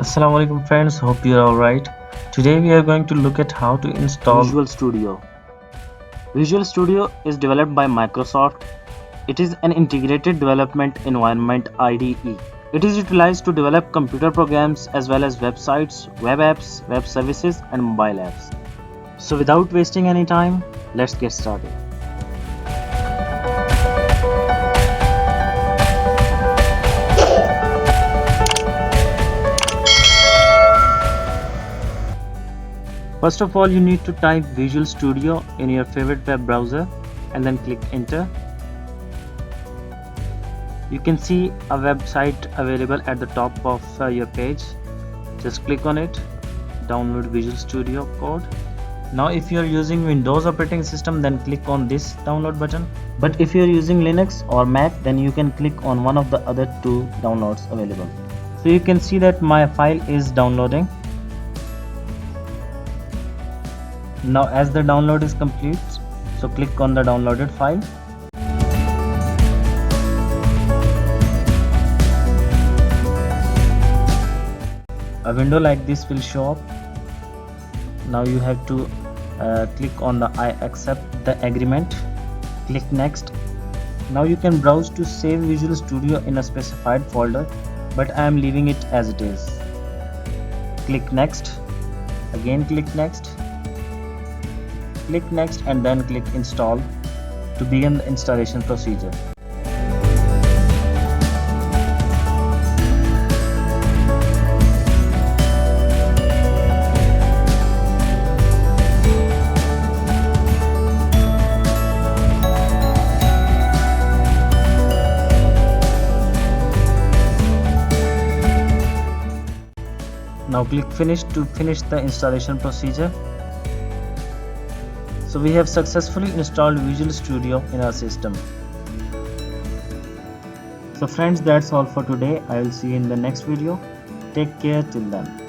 Assalamu alaikum friends, hope you're alright. Today we are going to look at how to install Visual Studio. Visual Studio is developed by Microsoft. It is an integrated development environment IDE. It is utilized to develop computer programs as well as websites, web apps, web services and mobile apps. So without wasting any time, let's get started. First of all, you need to type Visual Studio in your favorite web browser and then click enter. You can see a website available at the top of your page. Just click on it, download Visual Studio code. Now if you are using Windows operating system, then click on this download button. But if you are using Linux or Mac, then you can click on one of the other two downloads available. So you can see that my file is downloading. Now as the download is complete, so click on the downloaded file. A window like this will show up. Now you have to click on the I accept the agreement. Click next. Now you can browse to save Visual Studio in a specified folder, but I am leaving it as it is. Click next. Again click next. Click next and then click install to begin the installation procedure. Now click finish to finish the installation procedure. So we have successfully installed Visual Studio in our system. So friends, that's all for today. I will see you in the next video. Take care till then.